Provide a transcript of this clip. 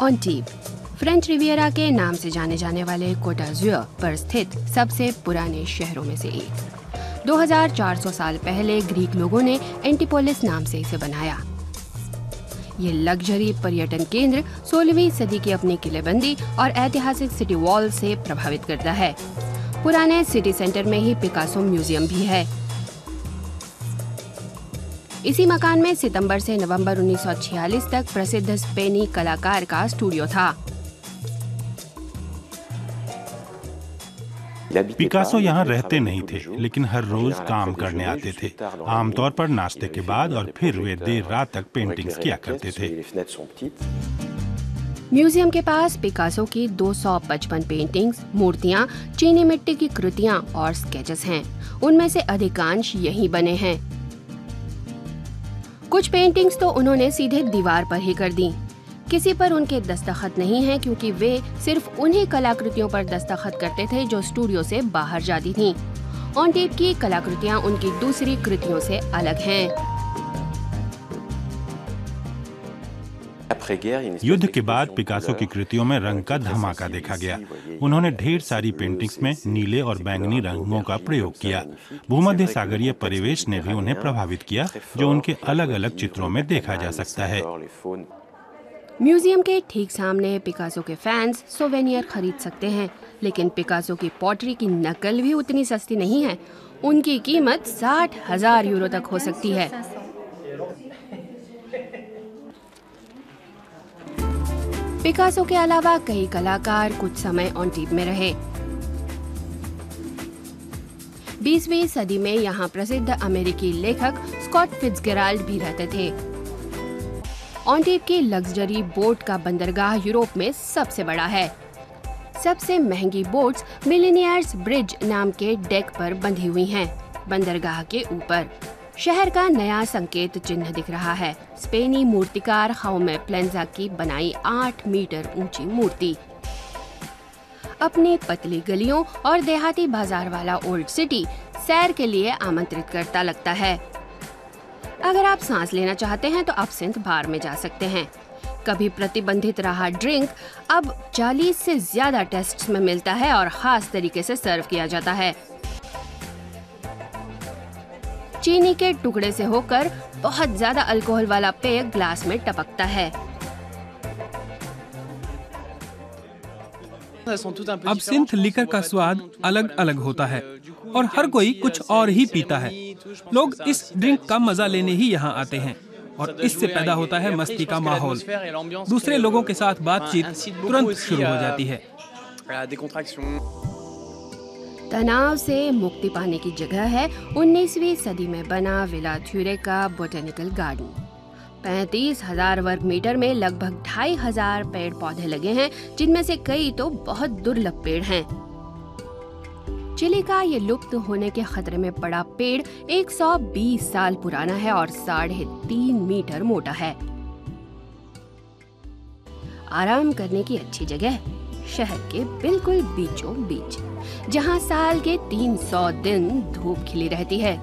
ऑन्टीब French Riviera के नाम से जाने जाने वाले कोट d'Azur पर स्थित सबसे पुराने शहरों में से एक। 2400 साल पहले ग्रीक लोगों ने एंटिपोलिस नाम से इसे बनाया। ये लग्जरी पर्यटन केंद्र 16वीं सदी की अपनी किलेबंदी और ऐतिहासिक सिटी वॉल से प्रभावित करता है। पुराने सिटी सेंटर में ही पिकासो म्यूजियम भी है। इसी मकान में सितंबर से नवंबर 1946 तक प्रसिद्ध स्पेनी कलाकार का स्टूडियो था। पिकासो यहाँ रहते नहीं थे, लेकिन हर रोज काम करने आते थे। आमतौर पर नाश्ते के बाद, और फिर वे देर रात तक पेंटिंग्स किया करते थे। म्यूजियम के पास पिकासो की 255 पेंटिंग्स, मूर्तियाँ, चीनी मिट्टी की कृतियाँ और स्केचेस हैं। उनमें से अधिकांश यहीं बने हैं। कुछ पेंटिंग्स तो उन्होंने सीधे दीवार पर ही कर दी। किसी पर उनके दस्तखत नहीं हैं, क्योंकि वे सिर्फ उन्हीं कलाकृतियों पर दस्तखत करते थे जो स्टूडियो से बाहर जाती थीं। ऑन्टीब की कलाकृतियां उनकी दूसरी कृतियों से अलग हैं। युद्ध के बाद पिकासो की कृतियों में रंग का धमाका देखा गया। उन्होंने ढेर सारी पेंटिंग्स में नीले और बैंगनी रंगों का प्रयोग किया। भूमध्य सागरीय परिवेश ने भी उन्हें प्रभावित किया, जो उनके अलग अलग चित्रों में देखा जा सकता है। म्यूजियम के ठीक सामने पिकासो के फैंस सोवेनियर खरीद सकते हैं, लेकिन पिकासो की पॉटरी की नकल भी उतनी सस्ती नहीं है। उनकी कीमत 60,000 यूरो तक हो सकती है। पिकासो के अलावा कई कलाकार कुछ समय ऑन्टीब में रहे। 20वीं सदी में यहाँ प्रसिद्ध अमेरिकी लेखक स्कॉट फिट्जगेराल्ड भी रहते थे। ऑन्टीब की लग्जरी बोट का बंदरगाह यूरोप में सबसे बड़ा है। सबसे महंगी बोट्स मिलीनियर्स ब्रिज नाम के डेक पर बंधी हुई हैं। बंदरगाह के ऊपर शहर का नया संकेत चिन्ह दिख रहा है। स्पेनी मूर्तिकार जाउमे प्लेंजा की बनाई 8 मीटर ऊंची मूर्ति। अपनी पतली गलियों और देहाती बाजार वाला ओल्ड सिटी सैर के लिए आमंत्रित करता लगता है। अगर आप सांस लेना चाहते हैं तो आप सिंथ बार में जा सकते हैं। कभी प्रतिबंधित रहा ड्रिंक अब 40 से ज्यादा टेस्ट्स में मिलता है और खास तरीके से सर्व किया जाता है। चीनी के टुकड़े से होकर बहुत ज्यादा अल्कोहल वाला पेय ग्लास में टपकता है। अब सिंथ लिकर का स्वाद अलग अलग होता है और हर कोई कुछ और ही पीता है। लोग इस ड्रिंक का मजा लेने ही यहाँ आते हैं और इससे पैदा होता है मस्ती का माहौल। दूसरे लोगों के साथ बातचीत तुरंत शुरू हो जाती है। तनाव से मुक्ति पाने की जगह है 19वीं सदी में बना विला थ्यूरे का बोटेनिकल गार्डन। 35,000 वर्ग मीटर में लगभग 2,500 पेड़ पौधे लगे हैं, जिनमें से कई तो बहुत दुर्लभ पेड़ हैं। चिली का ये लुप्त होने के खतरे में पड़ा पेड़ 120 साल पुराना है और 3.5 मीटर मोटा है। आराम करने की अच्छी जगह शहर के बिल्कुल बीचों बीच, जहां साल के 300 दिन धूप खिली रहती है।